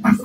Let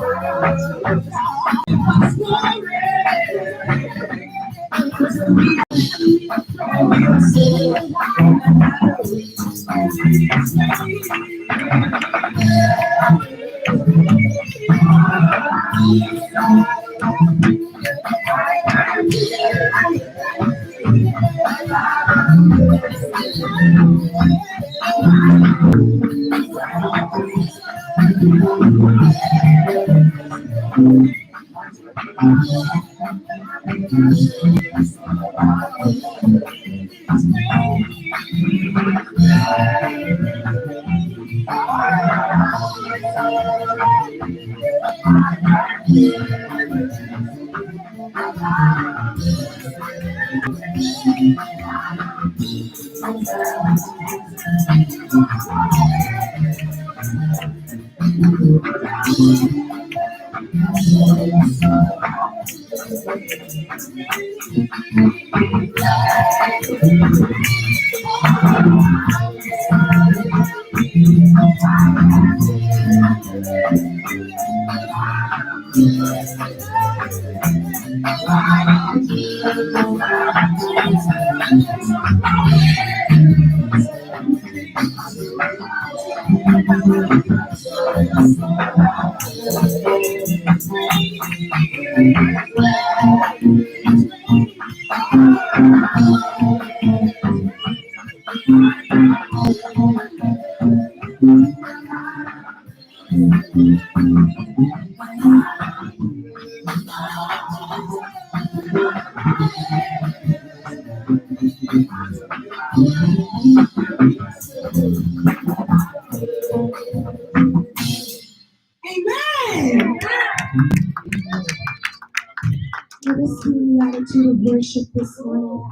us be in the attitude of worship this morning.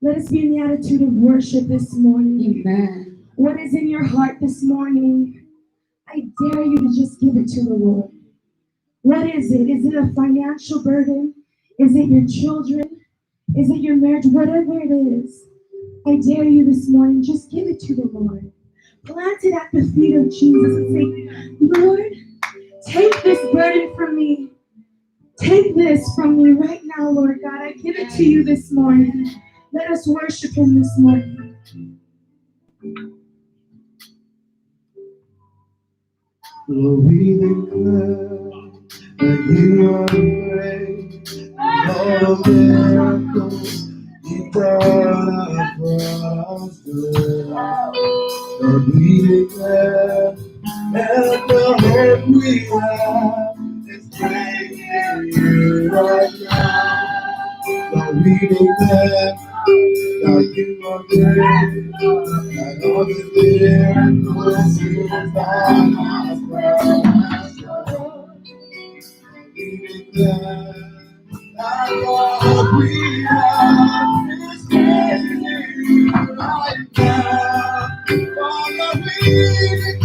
Let us be in the attitude of worship this morning. Amen. What is in your heart this morning? I dare you to just give it to the Lord. What is it? Is it a financial burden? Is it your children? Is it your marriage? Whatever it is, I dare you this morning, just give it to the Lord. Plant it at the feet of Jesus and say, Lord, take this burden from me. Take this from me right now, Lord God. I give it to you this morning. Let us worship him this morning. Lord, we declare that you are great, and all the miracles you done across the world. Lord, we declare that the hope we have is praising you right now. Lord, we declare that you are great, and all the miracles you done across the world. We declare that all we have is praising you right now. Father, we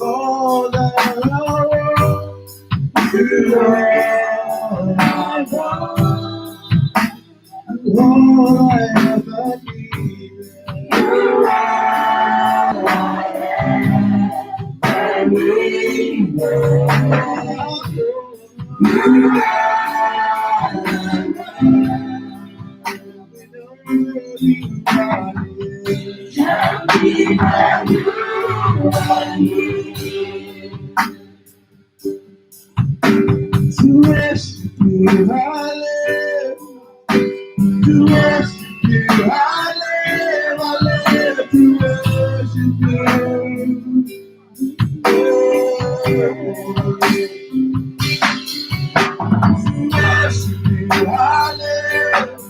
All that I want, you are I want, all I ever need. You are I need. To worship you, I live. To worship you, I live. I live to worship you. To worship you, I live.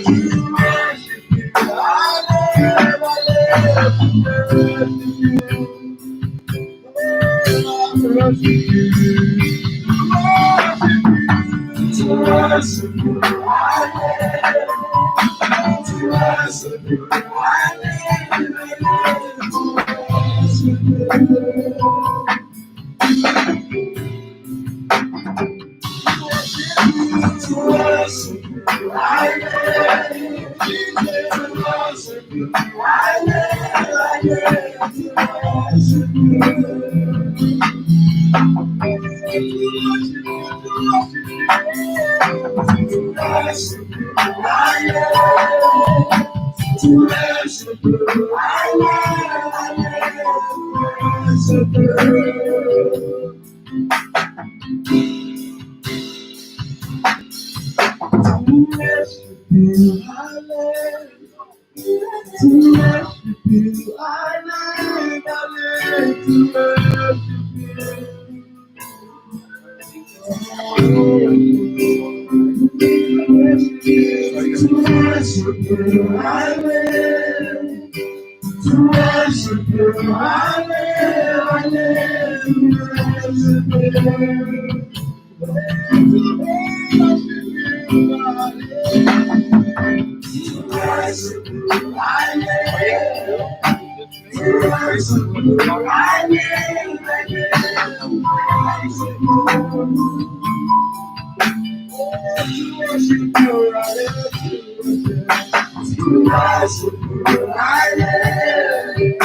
To worship you, I live. I live to worship you. I worship you. To worship you, I live. To worship you, I live. To worship you, I live. To worship you, I live. To worship you. To worship you, I worship you. To worship you, I live. To worship you, I live. To worship you. To worship you, I live. To worship you, I live. To worship you, I live. To worship you, I live. To worship you, I live.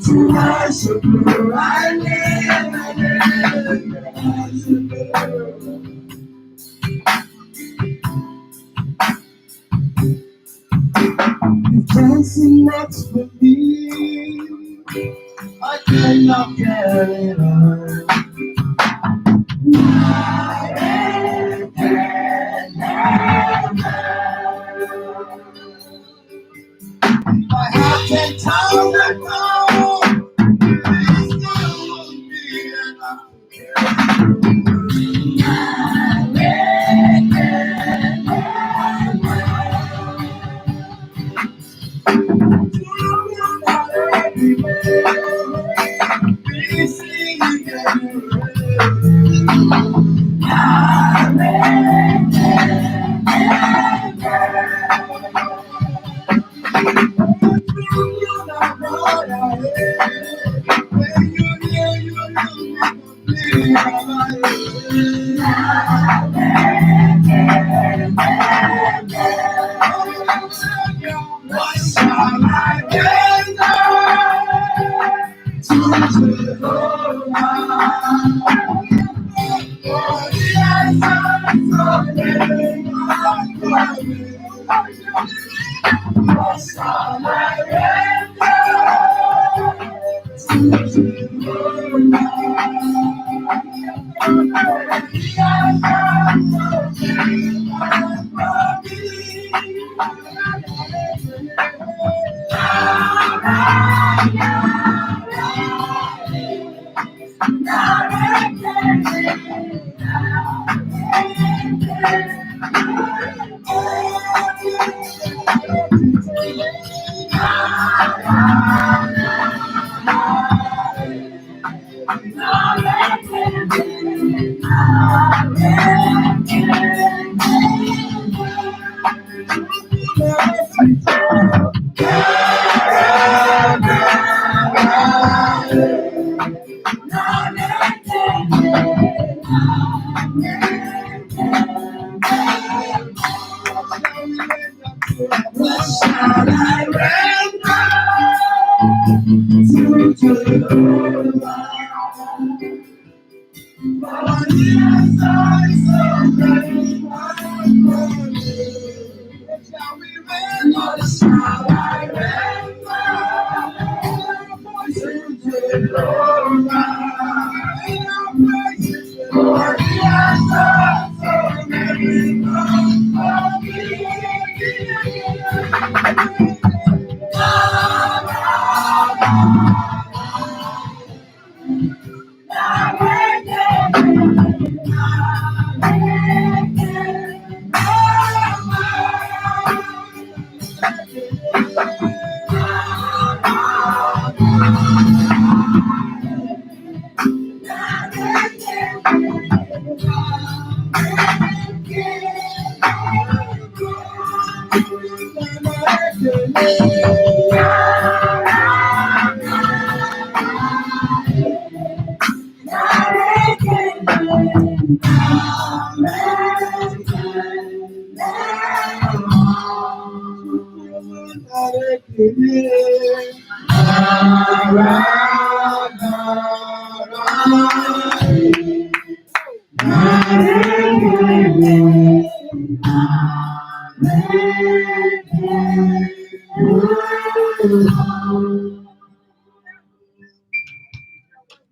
To worship you, I live. You've done so much for me, I cannot carry on.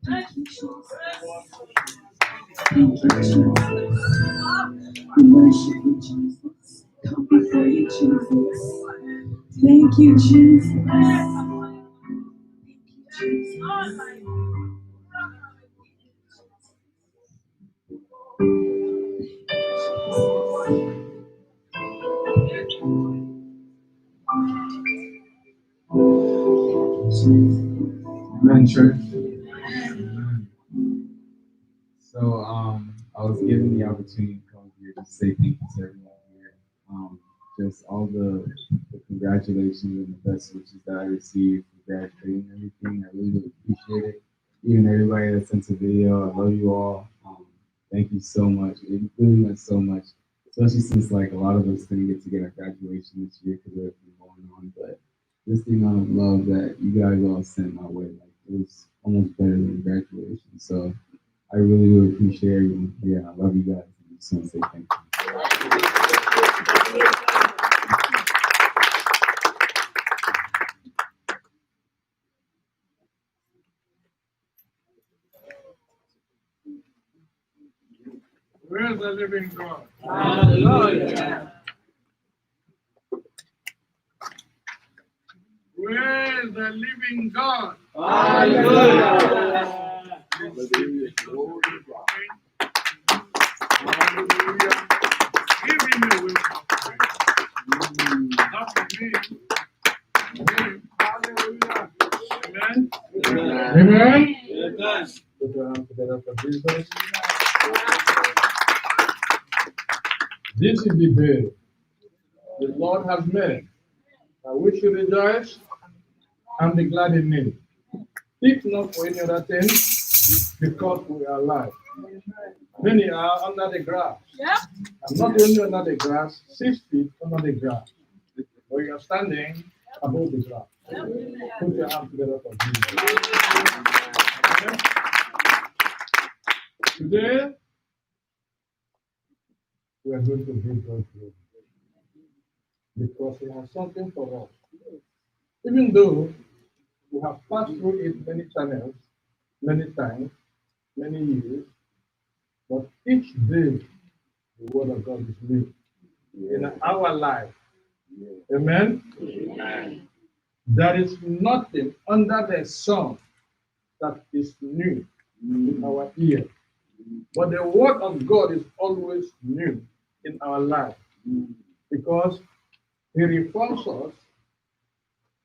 Thank you, Jesus. Thank you, Jesus. We worship you, Jesus. Come before you, Jesus. Thank you, Jesus. Thank you, Amen, church. So, I was given the opportunity to come here to say thank you to everyone here. Just all the congratulations and the best wishes that I received for graduating and everything. I really appreciate it. Even everybody that sent a video, I love you all. Thank you so much. It really meant so much, especially since like a lot of us didn't get to get our graduation this year because of everything going on. But just the amount of love that you guys all sent my way, like it was almost better than graduation. So I really do appreciate everyone. Yeah, I love you guys. I just want to say thank you. Where's the living God? Hallelujah. Where's the living God? Hallelujah. Hallelujah. Give him a will of praise. Not for me. Hallelujah. Amen. Amen. Amen. Put your hands together for Jesus. This is the day the Lord has made. I wish you rejoice and be glad in it. If not for any other thing, because we are alive. Many are under the grass. And not only under the grass, 6 feet under the grass. But you are standing above the grass. Put your hands together for Jesus. Amen. Today, we are going to give God glory. because He has something for us. Even though we have passed through it many channels, many times, many years, but each day the Word of God is new in our life. Amen? Amen. There is nothing under the sun that is new in our ear. But the Word of God is always new in our life because He reforms us.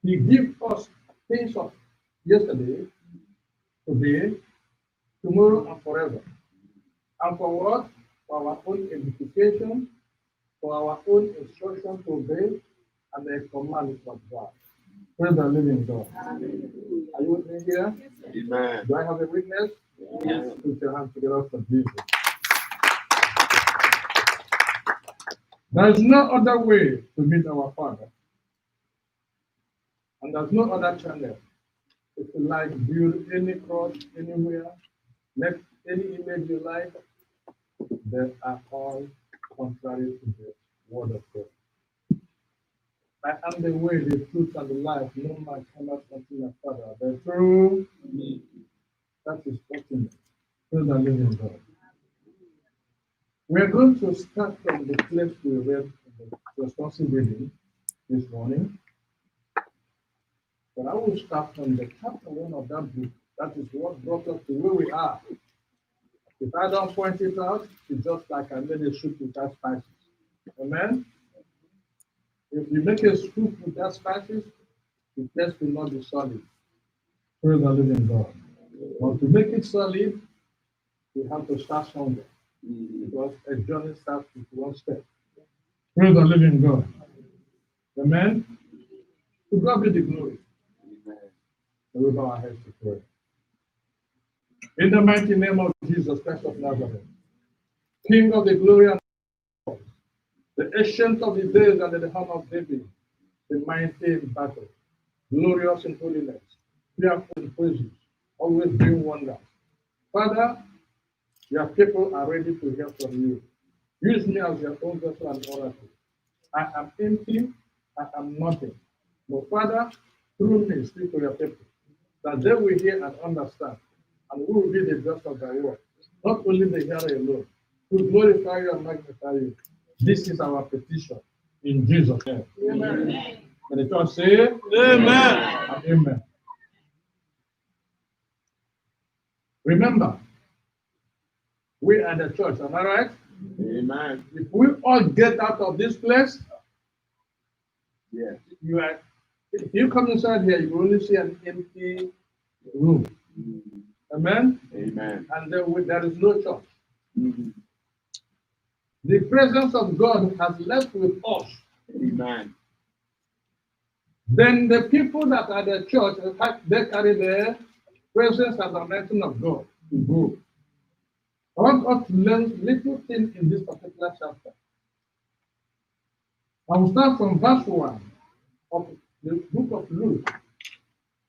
He gives us things of yesterday, today, tomorrow, and forever. And for what? For our own edification, for our own instruction to obey, and the commandments of God. Praise the living God. Are you with me here? Amen. Do I have a witness? Yes. Put your hands together for Jesus. There is no other way to meet our Father. And there's no other channel. If you like, build any cross anywhere, make any image you like, they are all contrary to the Word of God. I am the way, the truth, and the life. No man cannot come to my Father. The truth, that is ultimate. Praise the living God. We are going to start from the place we read the responsive reading this morning. But I will start from the chapter 1 of that book. That is what brought us to where we are. If I don't point it out, it's just like I made a soup without spices. Amen? If you make a soup without spices, the taste will not be solid. Praise the living God. But to make it solid, we have to start somewhere. Because a journey starts with one step. Praise the living God. Amen? To God be the glory. And we bow our heads to pray. In the mighty name of Jesus Christ of Nazareth, King of the glory and the ancient of the days and the horn of David, the mighty in battle, glorious in holiness, fearful in praises, always doing wonders. Father, your people are ready to hear from you. Use me as your own vessel and oracle. I am empty, I am nothing. But Father, through me, speak to your people, that they will hear and understand, and we will be the judge of thy word. Not only the hearer alone, to glorify you and magnify you. This is our petition in Jesus' name. Amen. And the church say, Amen. And amen. Remember, we are the church, am I right? Amen. If we all get out of this place, Yes. if you come inside here, you will only see an empty room. Amen? Amen. And there is no church. Mhm. The presence of God has left with us. Amen. Then the people that are the church, they carry the presence and the anointing of God to go. I want us to learn little things in this particular chapter. I will start from verse 1 of the book of Luke,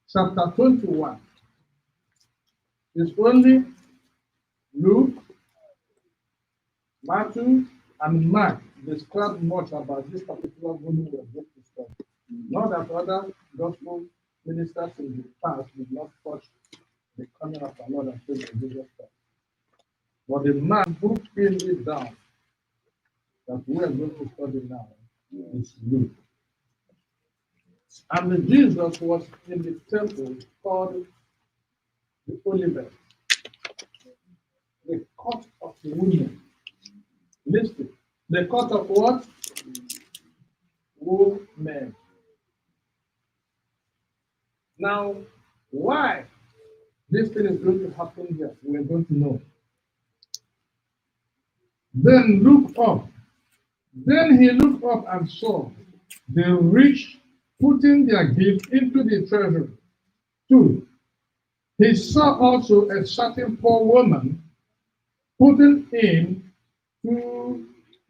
chapter 21. It's only Luke, Matthew, and Mark describe much about this particular volume we are going to study. Not that other gospel ministers in the past did not touch the coming of our Lord and Savior Jesus Christ. But the man who pinned it down that we are going to study now is Luke. And Jesus was in the temple called the Olivet, the court of women. Listen, the court of what? Women. Now, why this thing is going to happen here, we're going to know. Then look up. Then he looked up and saw the rich putting their gift into the treasury. 2. He saw also a certain poor woman putting in 2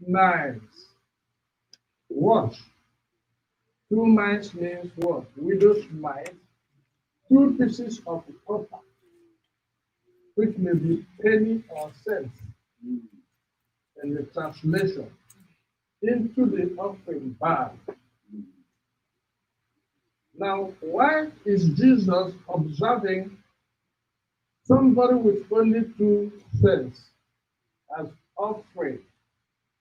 mites. What? 2 mites means what? Widow's mite. 2 pieces of copper, which may be penny or cents in the translation, into the offering bag Now, why is Jesus observing somebody with only 2 cents as offering?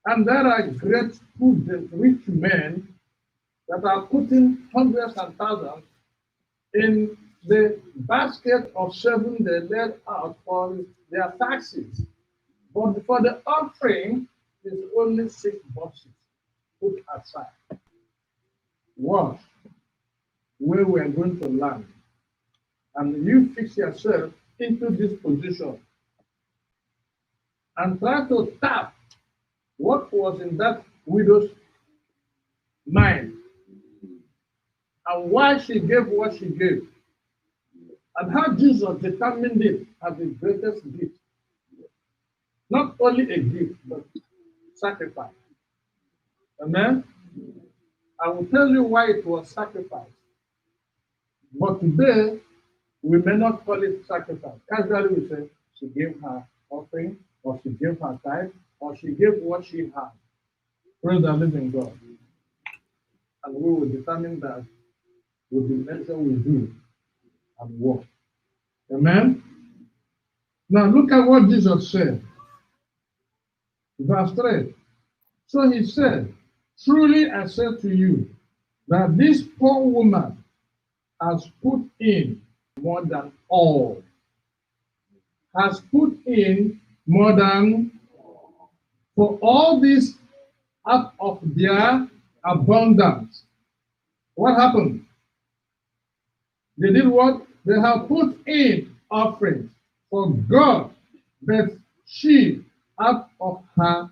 And there are great prudent rich men that are putting hundreds and thousands in the basket of 7 they laid out for their taxes. But for the offering, is only 6 boxes put aside. Watch where we are going to land. And you fix yourself into this position and try to tap what was in that widow's mind and why she gave what she gave and how Jesus determined it as the greatest gift. Not only a gift, but sacrifice. Amen? I will tell you why it was sacrifice. But today, we may not call it sacrifice. Casually, we say she gave her offering, or she gave her tithe, or she gave what she had. Praise the living God. And we will determine that with the measure we do and walk. Amen? Now look at what Jesus said. Verse 3. So he said, truly I said to you, that this poor woman has put in more than all. Has put in more than, for all this out of their abundance. What happened? They did what? They have put in offerings for God, but she, out of her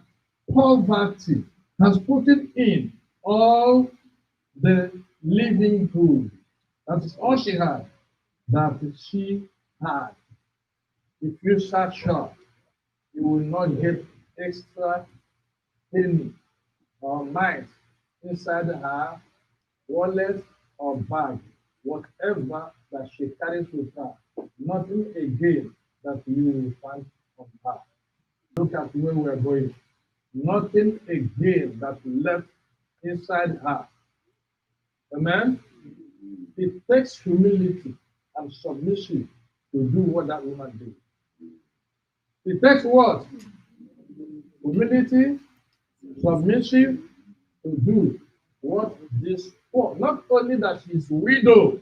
poverty, has put it in all the livelihood. That is all she had. That she had. If you search short, you will not get extra penny or mite inside her wallet or bag, whatever that she carries with her. Nothing again that you will find on her. Look at where we are going. Nothing again that left inside her. Amen? It takes humility and submission to do what that woman did. It takes what? Humility, submission to do what this poor. Not only that she's widow,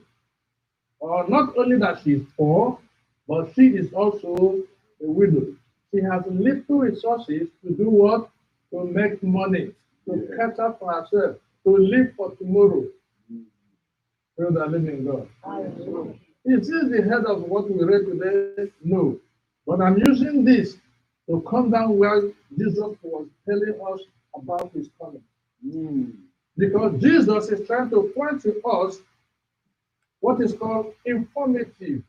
or not only that she's poor, but she is also a widow. She has little resources to do what? To make money, to cater for herself, to live for tomorrow. Praise the living God. Is this the head of what we read today? No. But I'm using this to come down where Jesus was telling us about his coming. Because Jesus is trying to point to us what is called informative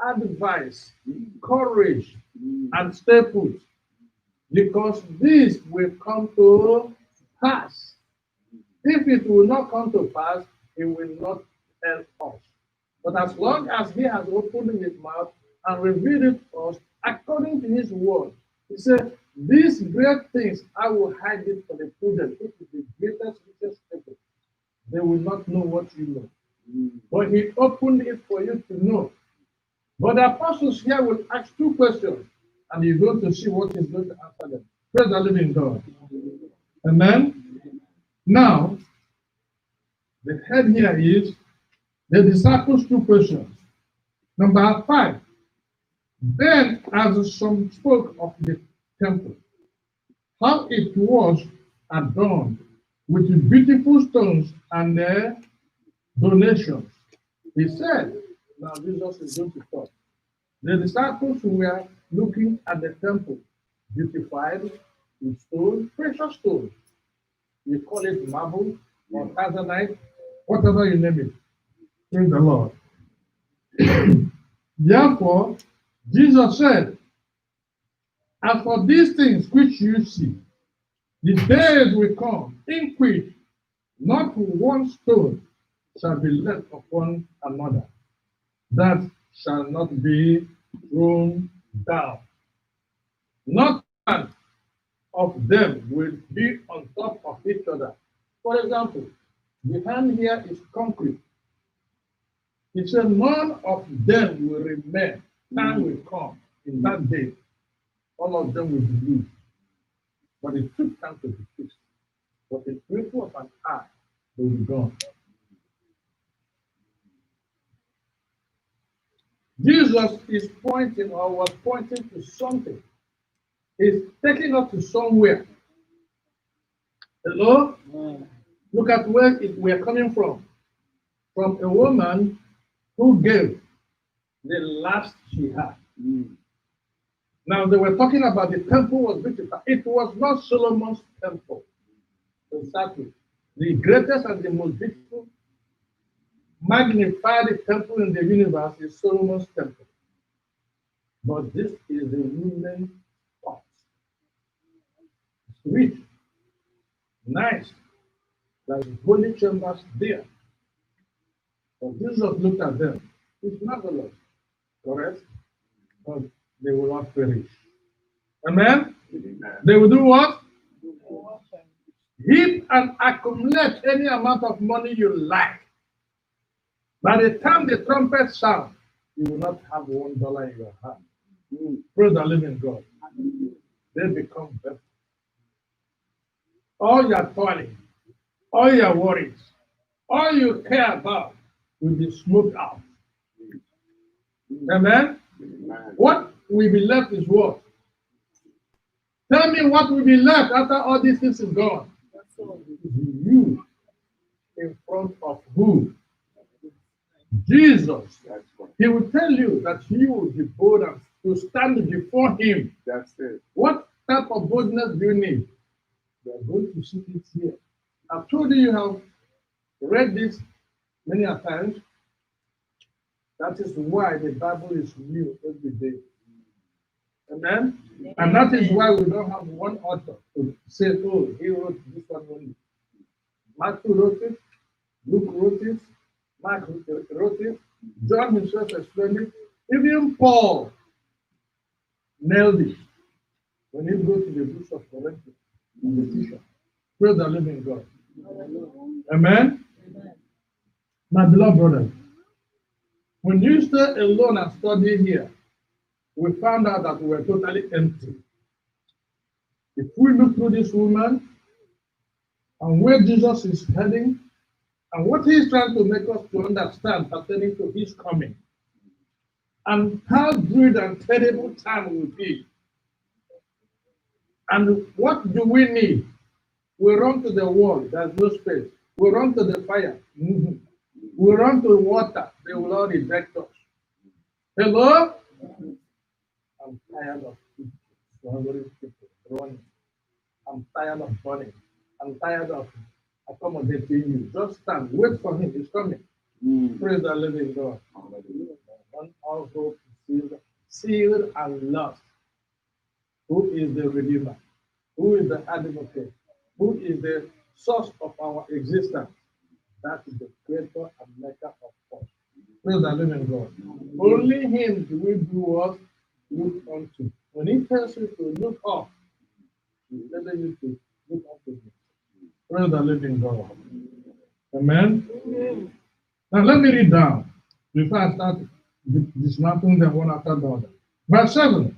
advice, courage, and stay put. Because this will come to pass. If it will not come to pass, it will not help us. But as long as he has opened his mouth and revealed it to us according to his word, he said, these great things I will hide it for the prudent. It is the greatest, richest people. They will not know what you know. But he opened it for you to know. But the apostles here will ask 2 questions, and you're going to see what he's going to answer them. Praise the living God. Amen. Now, the head here is the disciples' 2 questions. Number 5. Then, as some spoke of the temple, how it was adorned with beautiful stones and their donations, he said, now Jesus is going to talk. The disciples were looking at the temple, beautified with stones, precious stones. You call it marble or tanzanite, whatever you name it. Praise the Lord. Therefore, Jesus said, as for these things which you see, the days will come in which not one stone shall be left upon another, that shall not be thrown down. Not one of them will be on top of each other. For example, the hand here is concrete. He said, none of them will remain. Time will come in that day. All of them will believe. But it took time to be fixed. But in the twinkle of an eye, they will be gone. Jesus is pointing or was pointing to something. He's taking us to somewhere. Hello? Look at where we are coming from. From a woman who gave the last she had. Now they were talking about the temple was beautiful. It was not Solomon's temple. Exactly. The greatest and the most beautiful, magnified temple in the universe is Solomon's temple. But this is the women's spot. It's rich, nice. There's holy chambers there. But Jesus looked at them. It's marvelous. Correct? But they will not perish. Amen? They will do what? Heap and accumulate any amount of money you like. By the time the trumpet sound, you will not have $1 in your hand. Praise the living God. They become better. All your toiling, all your worries, all you care about will be smoked out. Amen? What will be left is what? Tell me what will be left after all these things is gone. You in front of who? Jesus. He will tell you that you will be bold and to stand before him. That's it. What type of boldness do you need? You are going to see it here. I've told you have read this many a times. That is why the Bible is new every day. Amen? And that is why we don't have one author to say, oh, he wrote this one only. Matthew wrote it, Luke wrote it, Mark wrote it, John himself explained it. Even Paul nailed it when he wrote to the books of Corinthians, the teacher. Praise the living God. Amen? My beloved brother, when you stay alone and study here, we found out that we were totally empty. If we look through this woman and where Jesus is heading and what he is trying to make us to understand pertaining to his coming and how good and terrible time will be. And what do we need? We run to the wall, there's no space. We run to the fire. We run to the water, they will all reject us. Hello? I'm tired of people running. I'm tired of running. I'm tired of accommodating you. Just stand, wait for him, he's coming. Praise the living God. When all hope is sealed and lost, who is the Redeemer? Who is the Advocate? Who is the source of our existence? That is the creator and maker of us. Praise the living God. Only him do we do what? Look unto. When he tells you to look up, he's telling you to look unto him. Praise the living God. Amen? Now let me read down before I start dismantling them one after the other. Verse 7.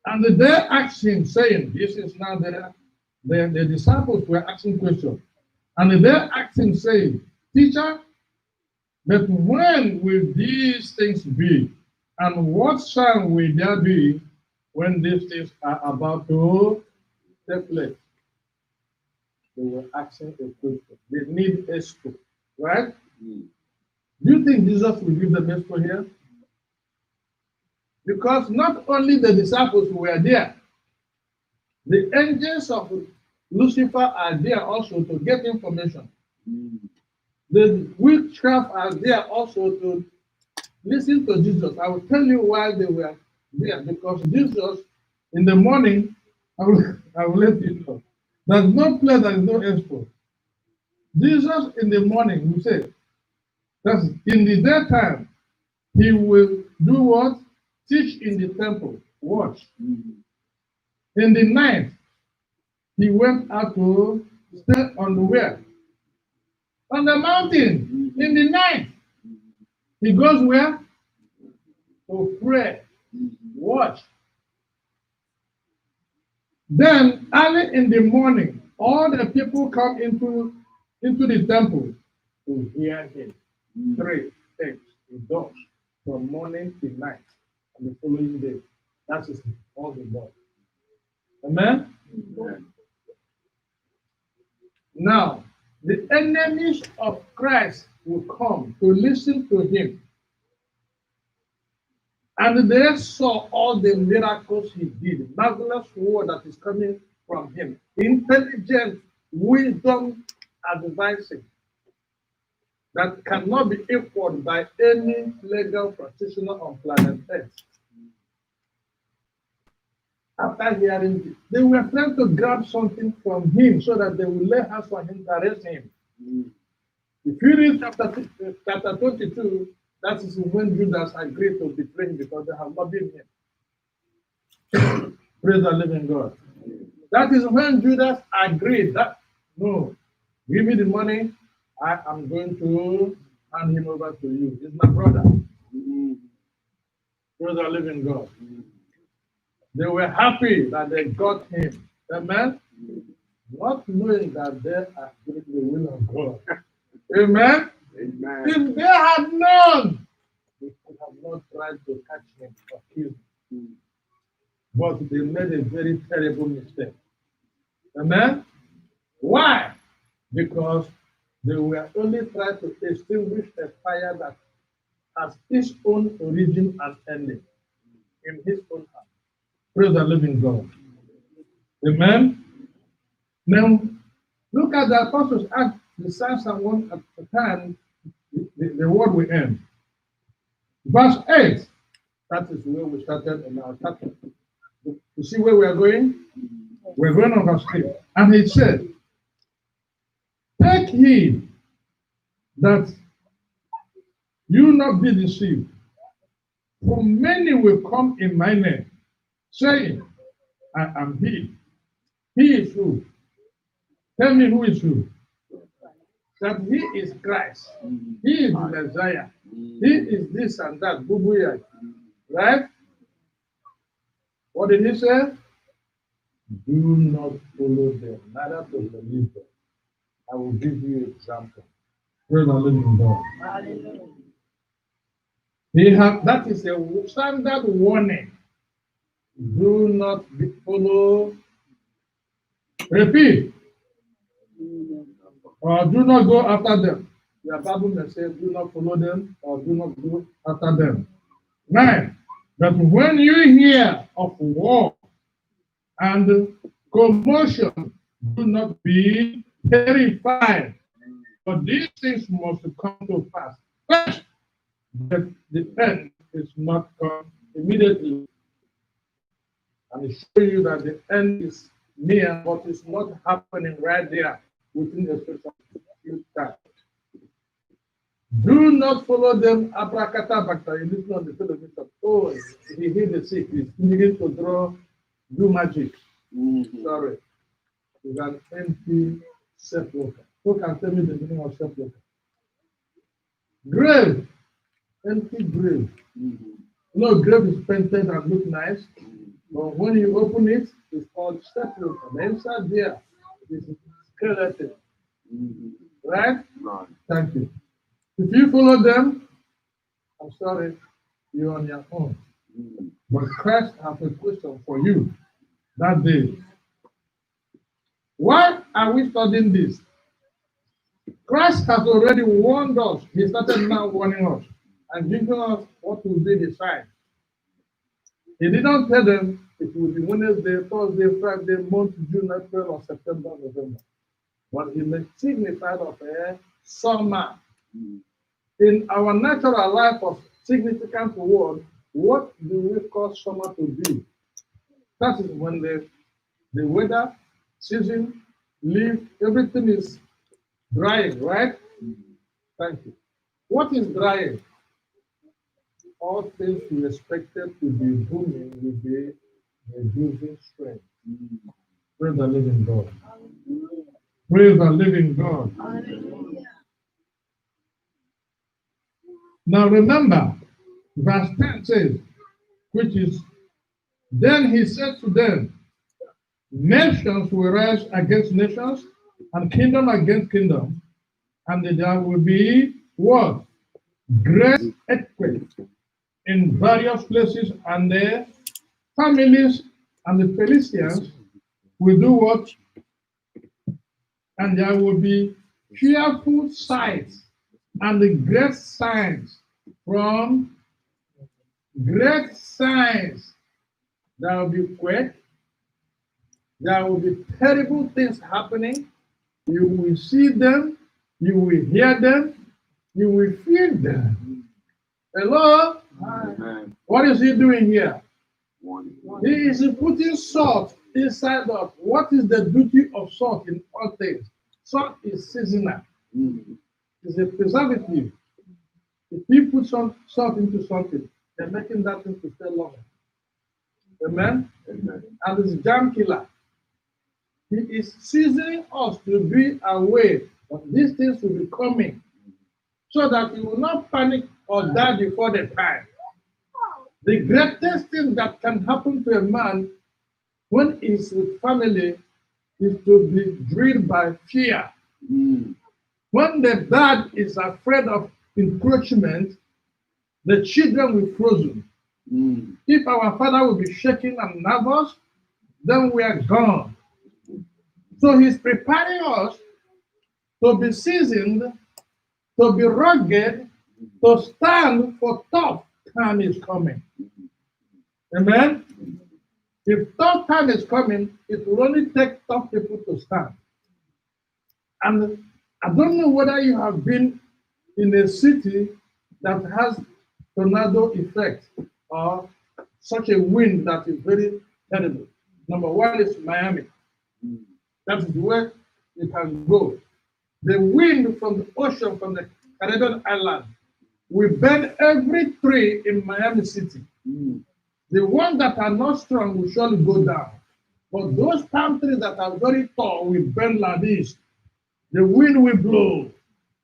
And they asked him, saying, this is now the disciples were asking questions. And they asked him, saying, Teacher, but when will these things be? And what sign will there be when these things are about to take place? They were asking a question. They need expo, right? Do you think Jesus will give them expo here? Because not only the disciples were there, the angels of Lucifer are there also to get information. The witchcraft are there also to listen to Jesus. I will tell you why they were there. Because Jesus, in the morning, I will let you know. There's no place, there is no expo. Jesus in the morning will say, that in the daytime, he will do what? Teach in the temple. Watch. In the night, he went out to stay on the where? On the mountain. In the night, he goes where? To pray. Watch. Then early in the morning, all the people come into the temple to hear him. 3 things he does from morning to night and the following day. That is all the Lord. Amen? Amen. Now, the enemies of Christ will come to listen to him. And they saw all the miracles he did, marvelous word that is coming from him, intelligent, wisdom, advising, that cannot be equaled by any legal practitioner on planet Earth. After hearing this, they were trying to grab something from him so that they will lay hands on him to arrest him. If you read chapter 22, that is when Judas agreed to betray him because they have lobbied him. Praise the living God. That is when Judas agreed that, no, give me the money, I am going to hand him over to you. He's my brother. Praise the living God. They were happy that they got him. Amen? Not knowing that they are doing the will of God. Amen? Amen. If they had known, they could have not tried to catch him or kill him. But they made a very terrible mistake. Amen? Why? Because they were only trying to extinguish a fire that has its own origin and ending in his own hand. Praise the living God. Amen? Now, look at the apostles act the signs and wonders at the time the word will end. Verse 8, that is where we started in our chapter. You see where we are going? We're going on verse 8. And he said, take heed that you not be deceived, for many will come in my name, saying, I am he. He is who? Tell me who is who? That he is Christ. He is the Messiah. He is this and that. Right? What did he say? Do not follow them, neither to believe them. I will give you an example. Praise the living God. Hallelujah. That is a standard warning. Do not follow. Repeat. Or do not go after them. The Bible may say, do not follow them or do not go after them. 9. But when you hear of war and commotion, do not be terrified. But these things must come to pass. First, but the end is not come immediately. And it shows you that the end is near, but it's not happening right there within the space of few time. Do not follow them abracadabra. You listen on the television. Oh, he healed the sick. He's beginning to do magic. Sorry. It's an empty sepulchre. Who can tell me the meaning of sepulchre? Grave. Empty grave. No, grave is painted and look nice. But when you open it, it's called sepulchre. The inside there is skeleton. Right? Thank you. If you follow them, I'm sorry, you're on your own. But Christ has a question for you that day. Why are we studying this? Christ has already warned us. He started now warning us and giving us what will be the sign. He didn't tell them it will be Wednesday, Thursday, Friday, month, June, April, or September, November. But he may signify of a summer. In our natural life of significant word, what do we call summer to be? That is when the weather, season, leaf, everything is drying, right? Thank you. What is drying? All things we expected to be booming will be reducing strength. Praise the living God. Praise the living God. Now remember, verse 10 says, which is, then he said to them, nations will rise against nations, and kingdom against kingdom, and there will be what? Great earthquakes in various places, and the families and the Philistines will do what? And there will be fearful sights and the great signs from great signs. There will be quake. There will be terrible things happening. You will see them. You will hear them. You will feel them. Hello? Amen. What is he doing here? One. He is putting salt inside of. What is the duty of salt in all things? Salt is seasonal. It's a preservative. If you put some salt into something, they're making that thing to stay longer. Amen? Amen. And it's germ killer. He is seasoning us to be aware that these things will be coming so that you will not panic or die before the time. The greatest thing that can happen to a man when he's with family is to be drilled by fear. When the dad is afraid of encroachment, the children will frozen. If our father will be shaking and nervous, then we are gone. So he's preparing us to be seasoned, to be rugged, to stand for tough time is coming. Amen? If tough time is coming, it will only take tough people to stand. And I don't know whether you have been in a city that has tornado effect or such a wind that is very terrible. Number one is Miami. That is where you can go. The wind from the ocean, from the Caribbean island, will bend every tree in Miami City. The ones that are not strong will surely go down. But those palm trees that are very tall will bend like this. The wind will blow.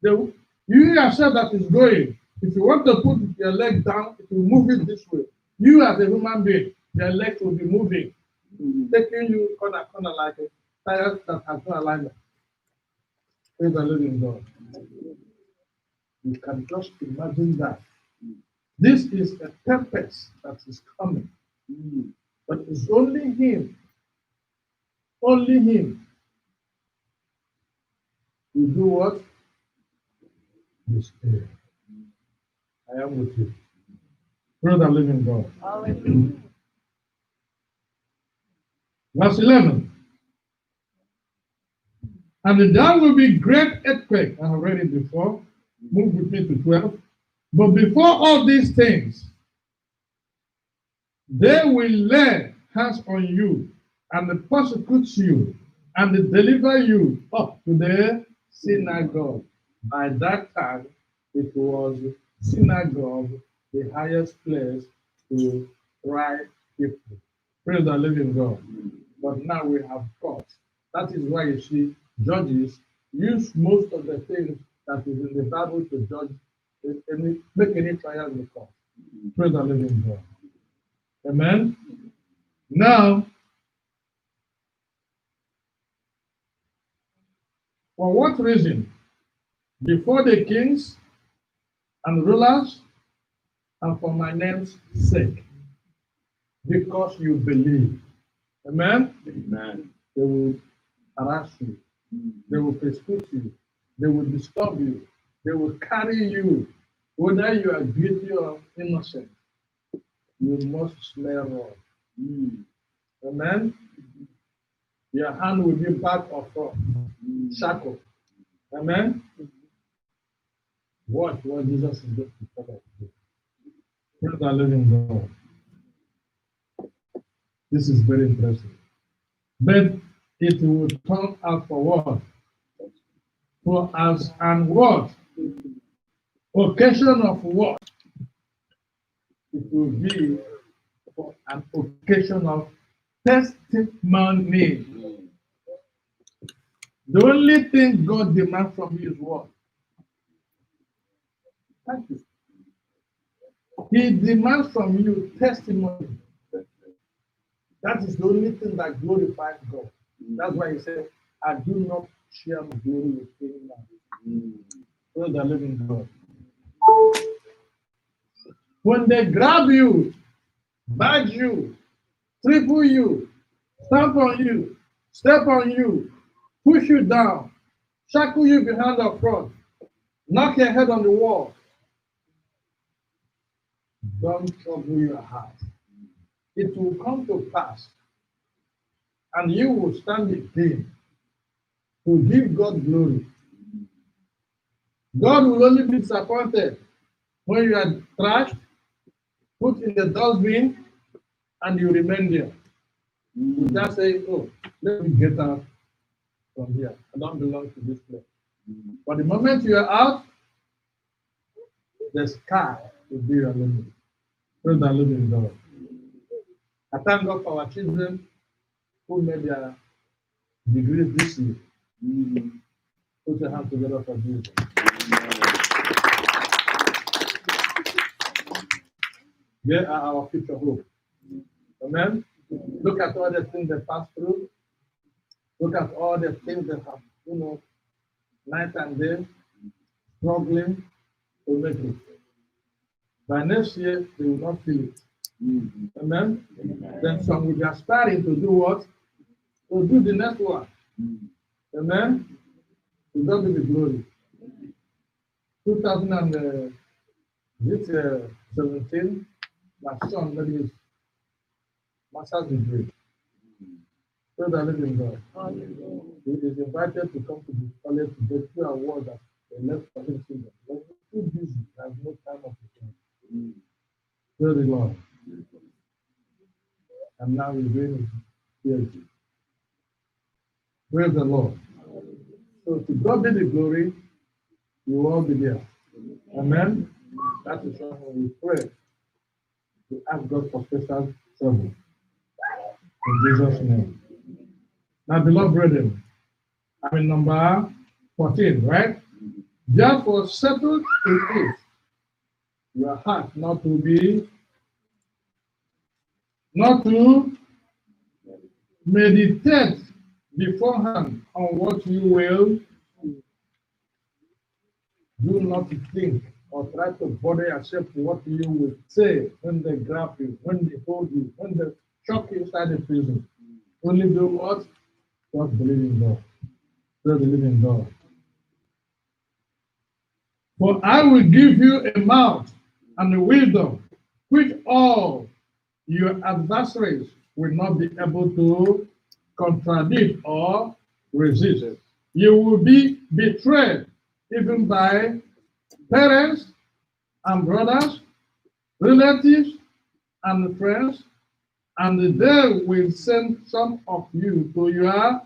You yourself that is going, if you want to put your leg down, it will move it this way. You as a human being, your legs will be moving, taking you corner like a tire that has no alignment. Praise the living God. You can just imagine that. This is a tempest that is coming. But it's only him. Only him. You do what? You stay. I am with you. Praise the living God. Hallelujah. Verse 11. And there will be great earthquake. I have read it before. Move with me to 12. But before all these things, they will lay hands on you and persecute you and deliver you up to the synagogue. By that time, it was synagogue, the highest place to try people. Praise the living God. But now we have court. That is why you see judges use most of the things that is in the Bible to judge, make any trial in the court. Praise the living God. Amen. Now, for what reason? Before the kings and rulers, and for my name's sake, because you believe. Amen. Amen. They will harass you. They will persecute you. They will disturb you. They will carry you, whether you are guilty or innocent. You must slay rod. Amen. Your hand will be back of shackle. Amen. Watch what Jesus is going to tell us to do. Praise the living God. This is very impressive. But it will turn out for what? For as and what? Occasion of what? It will be for an occasion of testimony. The only thing God demands from you is what? Thank you. He demands from you testimony. That is the only thing that glorifies God. That's why he said, I do not share my glory with anyone. Praise the living God. When they grab you, bite you, triple you, stamp on you, step on you, push you down, shackle you behind or front, knock your head on the wall, don't trouble your heart. It will come to pass, and you will stand again to give God glory. God will only be disappointed when you are trashed, put in the dustbin, and you remain there. You just say, oh, let me get out from here. I don't belong to this place. But the moment you are out, the sky will be your limit. Praise the living God. I thank God for our children who made their degrees this year. Put your hands together for Jesus. They are our future hope. Amen. Look at all the things they passed through. Look at all the things they have, night and day, struggling to make it. By next year, they will not feel it. Amen. Then some will be aspiring to do what? To do the next one. Amen. To God be the glory. 2017, my son made his master's degree. So that living God. He is invited to come to the college to get 2 awards that they left for him children. But he's too busy. There's no time of the time. Praise the Lord. And now he's doing his PhD. Praise the Lord. So to God be the glory, you will all be there. Amen. That is why we pray. We ask God for special trouble. In Jesus' name. Now, beloved brethren, I'm in number 14, right? Therefore, settle in it your heart not to meditate beforehand on what you will do, not to think or try to bother yourself what you will say when they grab you, when they hold you, when they chuck you inside the prison. Only do what? Just believe in God. Just believe in God. For I will give you a mouth and a wisdom which all your adversaries will not be able to contradict or resist. You will be betrayed even by parents and brothers, relatives and friends, and they will send some of you to your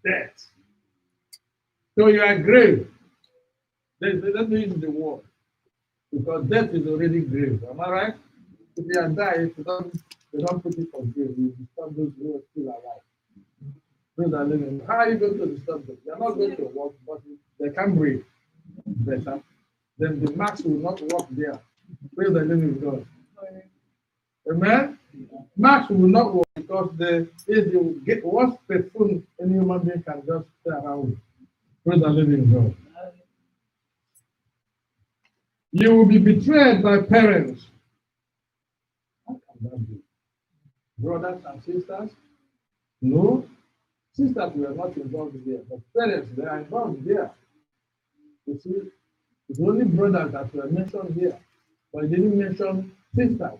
death, to your grave. Let me use the word, because death is already grave. Am I right? If you are dying, they don't put it on grave. You disturb those who are still alive. Those are living. How are you going to disturb them? They are not going to work, but they can breathe better. Then the max will not work there. Praise the living God. Amen? Max will not work because if you get worst perfume any human being can just stay around with. Praise the living God. You will be betrayed by parents. How can that be? Brothers and sisters? No. Sisters were not involved there, but parents, they are involved there. You see, it's only brothers that were mentioned here, but it didn't mention sisters.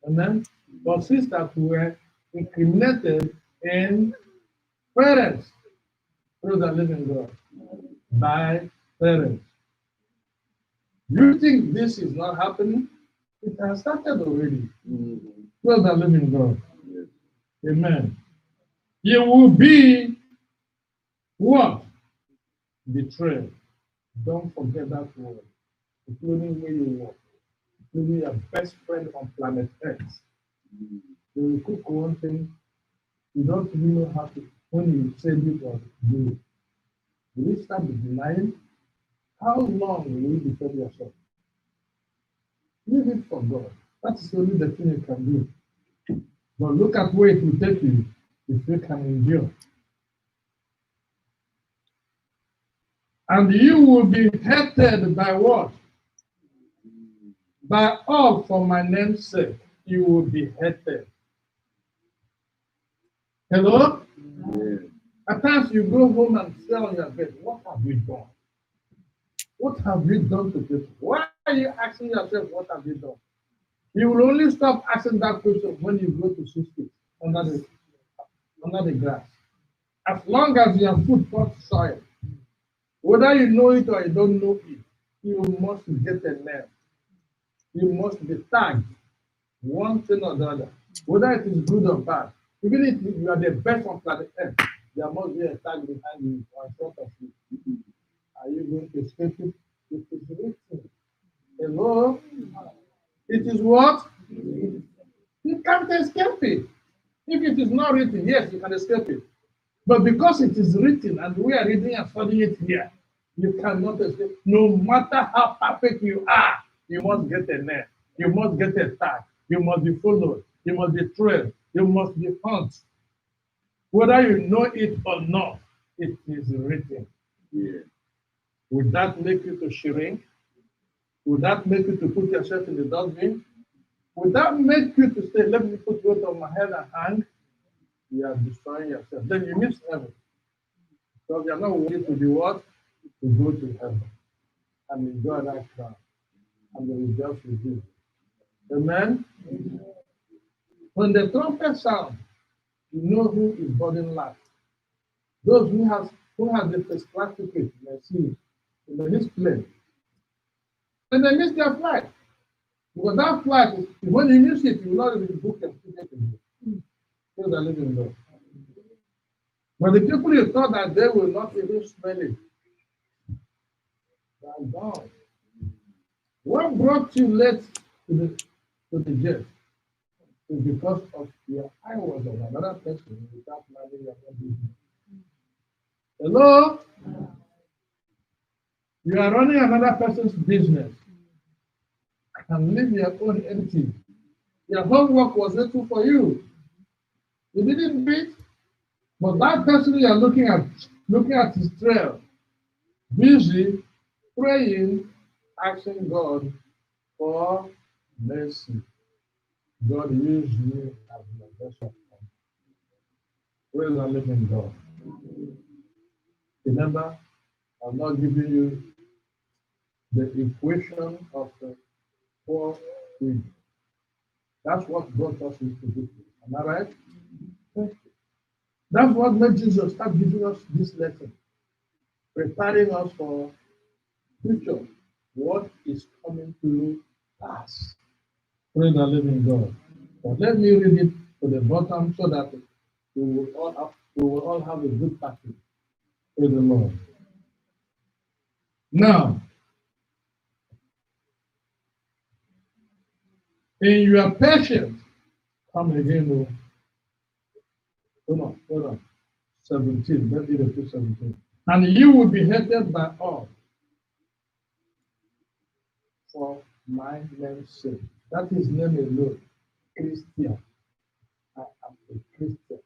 Amen? But sisters were incriminated in parents. Those are living God. By parents. You think this is not happening? It has started already. Those are living God. Amen. You will be what? Betrayed. Don't forget that word. Including where you work. Including your best friend on planet Earth. They will cook one thing. You don't even know how to, when you say it or do it. Will you start denying? How long will you defend yourself? Leave it for God. That is only the thing you can do. But look at where it will take you if you can endure. And you will be hated by what? By all for my name's sake. You will be hated. Hello? Yeah. At times you go home and say on your bed, what have we done? What have we done to people? Why are you asking yourself, what have you done? You will only stop asking that question when you go to 6 feet under the grass. As long as your foot touch soil, whether you know it or you don't know it, you must get a name. You must be tagged, one thing or the other. Whether it is good or bad, even if you are the best on planet Earth, there must be a tag behind you or in front of you. Are you going to escape it? It is written. Hello? It is what? You can't escape it. If it is not written, yes, you can escape it. But because it is written and we are reading and studying it here, you cannot escape. No matter how perfect you are, you must get a name. You must get a tag. You must be followed. You must be trailed. You must be hunted. Whether you know it or not, it is written. Yeah. Would that make you to shrink? Would that make you to put yourself in the dustbin? Would that make you to say, let me put weight on my head and hang? You are destroying yourself. Then you miss heaven. Because you are not worthy to be what? To go to heaven and enjoy that crown and the rejoice with you. Amen? When the trumpet sounds, you know who is boarding last. Those who have the first class ticket, may see in the next plane. And they miss their flight. Because that flight, when you miss it, you will not even book your ticket again. Those are living there. But the people you thought that they will not even smell it, they are gone. What brought you late to the jet is because of your eye was on another person without minding your own business. Hello? You are running another person's business and leave your own empty. Your homework was little for you. You didn't beat, but that person you are looking at his trail, busy praying, asking God for mercy. God used you as your vessel. Praise the living God. Remember, I'm not giving you the equation of the 4 things. That's what God wants us to do. Am I right? That's what made Jesus start giving us this lesson, preparing us for future, what is coming to pass. Praise the living God. But let me read it to the bottom so that we will all have a good package. Praise the Lord. Now, in your patience, come again. Hold on. 17. Let's read it to 17. And you will be hated by all for my name's sake. That is name alone. Christian. I am a Christian.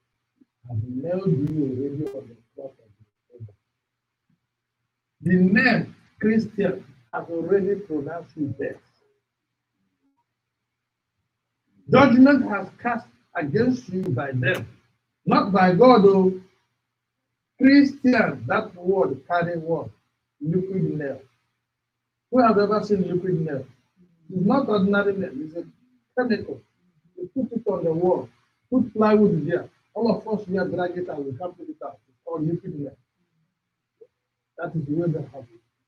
I've nailed you already on the cross of the table. The name Christian has already pronounced you death. Judgment has cast against you by them, not by God. Oh, Christian, that word carrying what? Liquid nail. Who has ever seen liquid nail? It's not ordinary nail, it's a chemical. You put it on the wall, put plywood there. All of us here drag it out, we can't put it out. It's called liquid nail. That is the way they have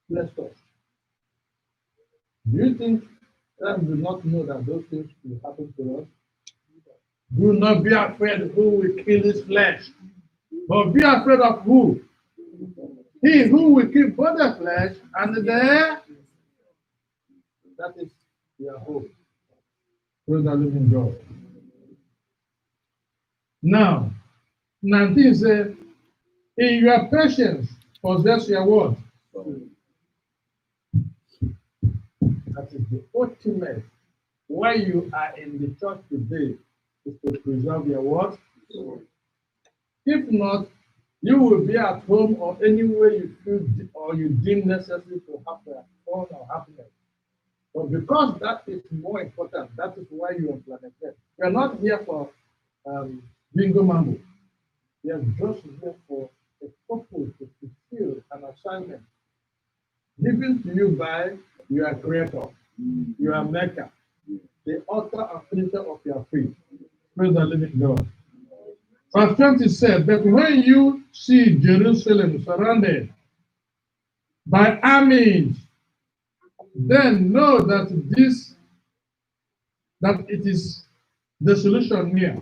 blessed us. Do you think Christ do not know that those things will happen to us? Do not be afraid who will kill his flesh, but be afraid of who? He who will kill both the flesh and the air. That is your hope. Praise the living God. Now, 19 says, in your patience, possess your word. That is the ultimate why you are in the church today is to preserve your what? If not, you will be at home or anywhere you feel or you deem necessary to have fun or happiness. But because that is more important, that is why you are on planet Earth. You are not here for bingo mambo. You are just here for a purpose to fulfill an assignment given to you by your creator, your maker, the author and finisher of your faith. Praise the living God. Verse 20 said, but when you see Jerusalem surrounded by armies, then know that it is the solution near.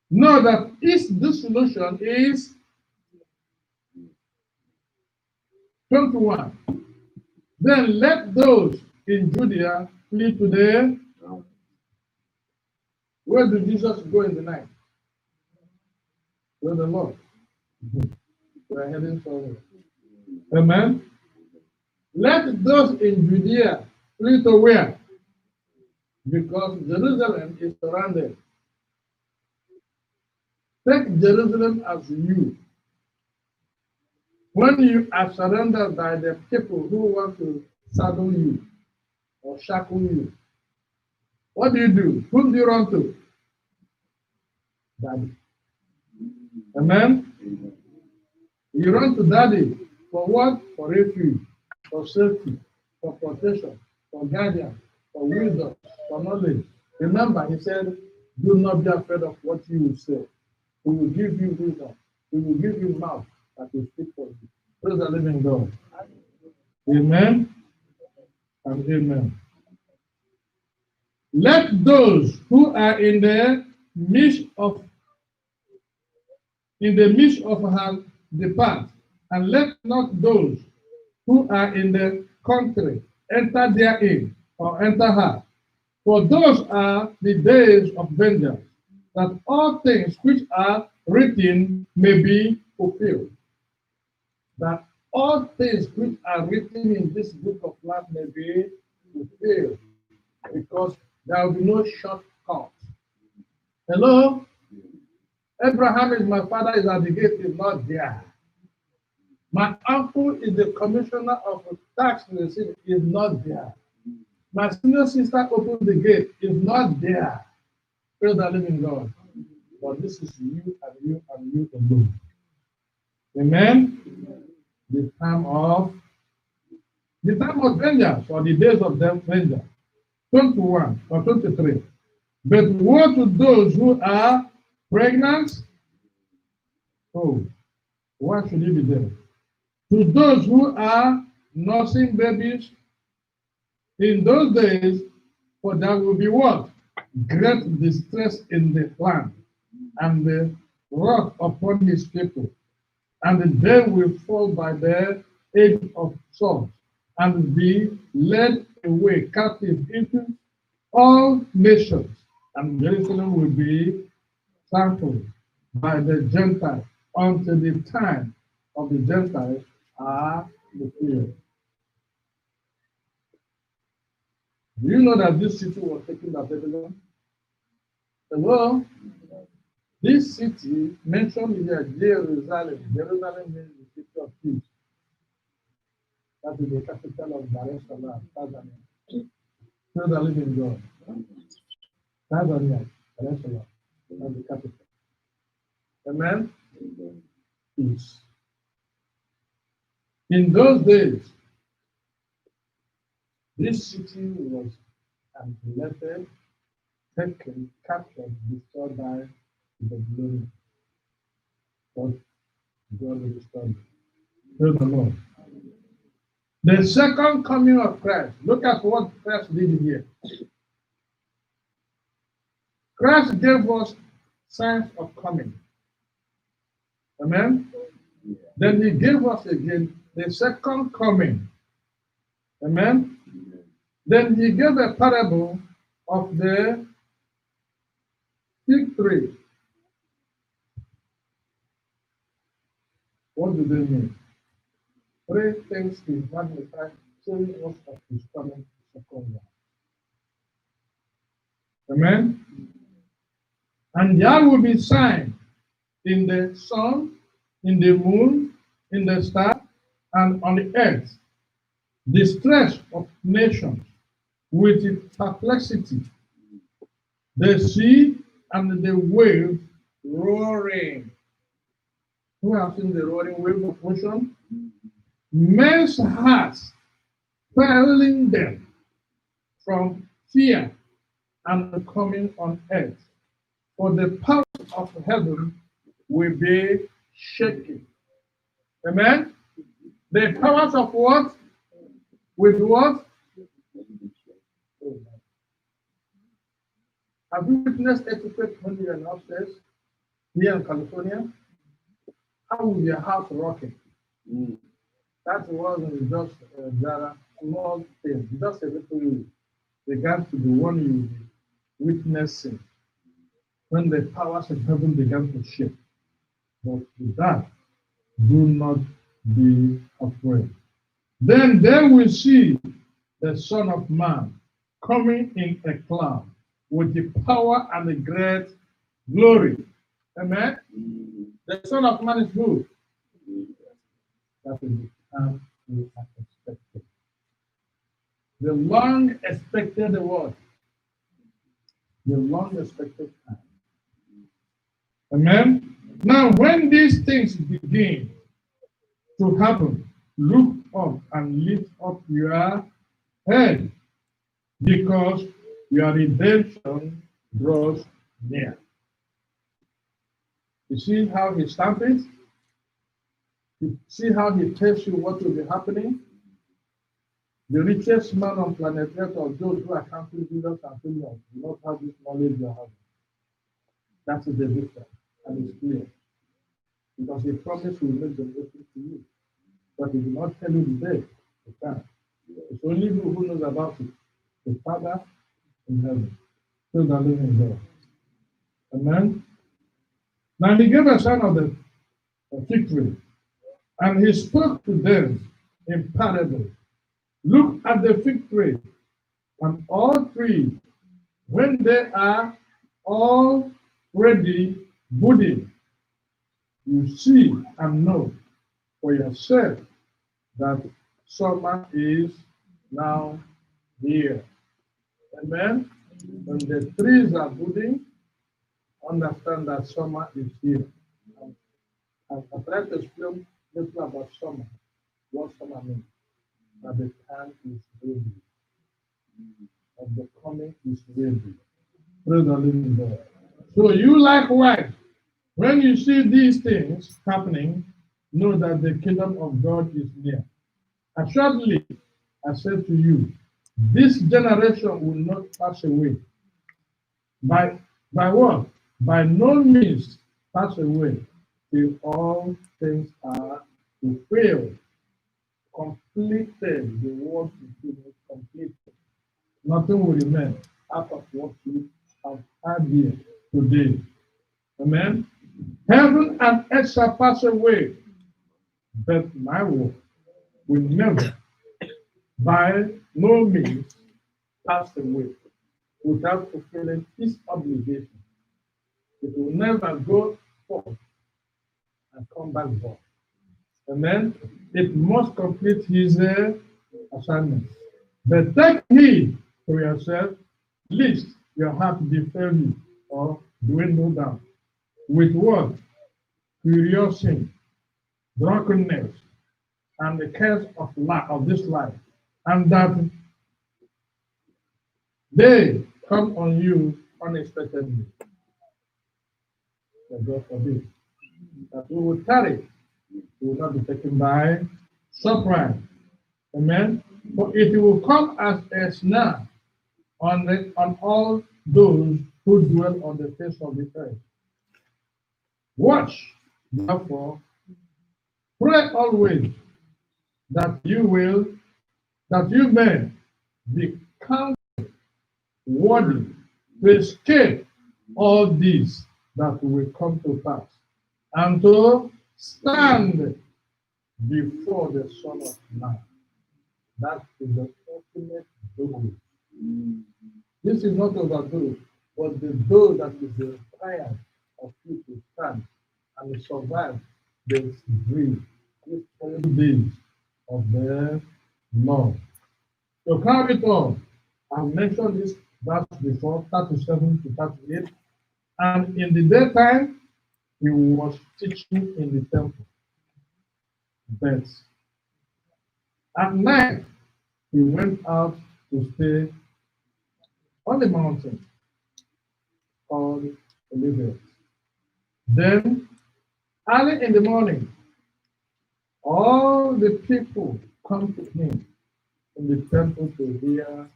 Know that its dissolution is 21. Then let those in Judea flee to the. Where did Jesus go in the night? Where the Lord. We are heading somewhere. Amen. Let those in Judea flee to where? Because Jerusalem is surrounded. Take Jerusalem as you. When you are surrounded by the people who want to saddle you or shackle you, what do? Whom do you run to? Daddy. Amen? You run to daddy for what? For refuge, for safety, for protection, for guidance, for wisdom, for knowledge. Remember, he said, do not be afraid of what you will say. He will give you wisdom. He will give you mouth that will speak for you. Praise the living God. Amen and amen. Let those who are in the midst of her depart, and let not those who are in the country enter therein or enter her. For those are the days of vengeance, that all things which are written may be fulfilled. That all things which are written in this book of life may be fulfilled, because there will be no shortcut. Hello? Abraham is my father, is at the gate, is not there. My uncle is the commissioner of tax in the city, is not there. My senior sister opened the gate, is not there. Praise the living God. But this is you and you and you alone. Amen? The time of vengeance, or the days of vengeance. 21 or 23. But woe to those who are pregnant. Oh, why should he be there? To those who are nursing babies in those days, for there will be what? Great distress in the land, and the wrath upon his people. And they will fall by the aid of swords, and be led away captive into all nations, and Jerusalem will be trampled by the Gentiles until the time of the Gentiles are fulfilled. Do you know that this city was taken by Babylon? Hello? This city mentioned here, Jerusalem. Jerusalem means the city of peace. That is the capital of Dar es Salaam, Tanzania. Praise the living God. Tanzania, Dar es Salaam, that's the capital. Amen? Peace. In those days, this city was annihilated, taken, captured, destroyed by the glory. But God will restore it. Praise the Lord. The second coming of Christ. Look at what Christ did here. Christ gave us signs of coming. Amen? Then he gave us again the second coming. Amen? Then he gave a parable of the fig tree. What do they mean? Three things he magnified, showing us of his coming second one. Amen. And there will be signs in the sun, in the moon, in the star, and on the earth. The stress of nations with its perplexity, the sea and the waves roaring. Who have seen the roaring wave of ocean? Men's hearts failing them from fear and coming on earth. For the powers of heaven will be shaken. Amen? The powers of what? With what? Have you witnessed earthquake when you are upstairs here in California? How was your house rocking? That wasn't just a small thing, just a little began to be one you witnessing when the powers of heaven began to shake. But with that, do not be afraid. Then they will see the Son of Man coming in a cloud with the power and the great glory. Amen? The Son of Man is who? That is the time we are expected. The long expected word. The long expected time. Amen? Now, when these things begin to happen, look up and lift up your head, because your redemption draws near. You see how he stamps it? You see how he tells you what will be happening? The richest man on planet Earth, or those who are counting Jesus and millions, do not have this knowledge you are having. That is the difference, and it's clear. Because he promised will make the blessing to you. But he did not tell you the day, the time. It's only you who knows about it. The Father in heaven. So the living God. Amen. Now he gave a sign of the fig tree, and he spoke to them in parables. Look at the fig tree and all trees, when they are all ready budding, you see and know for yourself that summer is now here. Amen. When the trees are budding, understand that summer is here. I try to explain little about summer. What summer means? That the time is ready. That the coming is ready. Praise the living God. So you likewise, when you see these things happening, know that the kingdom of God is near. Assuredly, I said to you, this generation will not pass away. By what? By no means pass away till all things are fulfilled. Completed, the word is completed. Nothing will remain out of what you have had here today. Amen. Heaven and earth shall pass away, but my word will never, by no means, pass away without fulfilling its obligation. It will never go forth and come back void. Amen. It must complete his assignment. But take heed to yourself, lest your heart be filled or dwindle down. With what? Curiosity, drunkenness, and the cares of this life, and that they come on you unexpectedly. God forbid. That we will tarry, we will not be taken by surprise. Amen. But it will come as a snare on all those who dwell on the face of the earth. Watch, therefore, pray always that you may be counted worthy to escape all these that will come to pass, and to stand before the Son of Man. That is the ultimate goal. This is not overdue. was the door that is the triumph of you to stand and survive this grief, these terrible days of the Lord. To carry it on, I've mentioned this verse before, 37 to 38. And in the daytime, he was teaching in the temple. But at night, he went out to stay on the mountain called Olivet. Then, early in the morning, all the people come to him in the temple to hear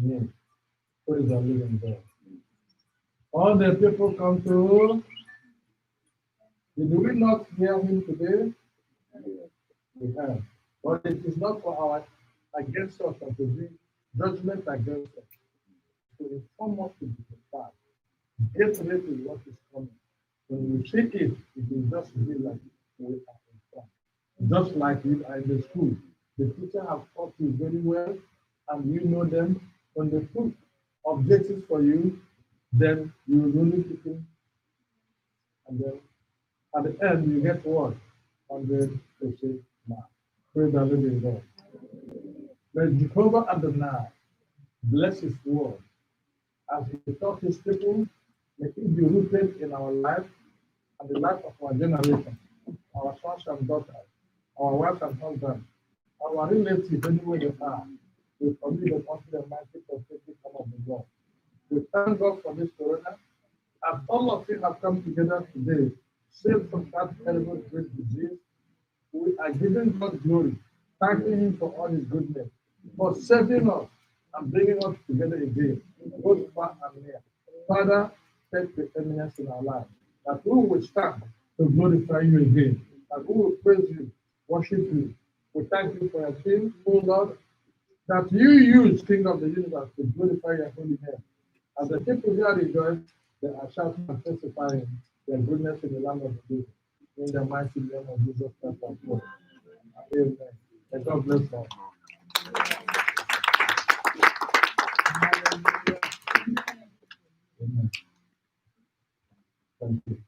him. Praise the living God. All the people come to. Did we not hear him today? We have. But it is not for our against us and to be judgment against us. To inform us to be prepared. Get ready with what is coming. When we see it, it will just be like we are informed. Just like you are in the school. The teacher has taught you very well and you know them. When they put objectives for you, then you will only pick them. And then at the end, you get what? 100% mark. Praise the living God. Let Jehovah Adonai bless his word as he taught his people. May it be rooted in our life and the life of our generation, our sons and daughters, our wives and husbands, our relatives, anywhere they are. We commit them unto the mighty prophetic come of the Lord. We thank God for this corona. As all of you have come together today, saved from that terrible great disease, we are giving God glory, thanking Him for all His goodness, for saving us and bringing us together again, both far and near. Father, take the eminence in our lives, that we will stand to glorify you again, that we will praise you, worship you. We thank you for your King, O Lord, that you use King of the universe to glorify your holy name. As the people here rejoice, they are shouting and testifying their goodness in the land of the living. In the mighty name of Jesus Christ, our Lord. Amen. May God bless all. Amen. Thank you.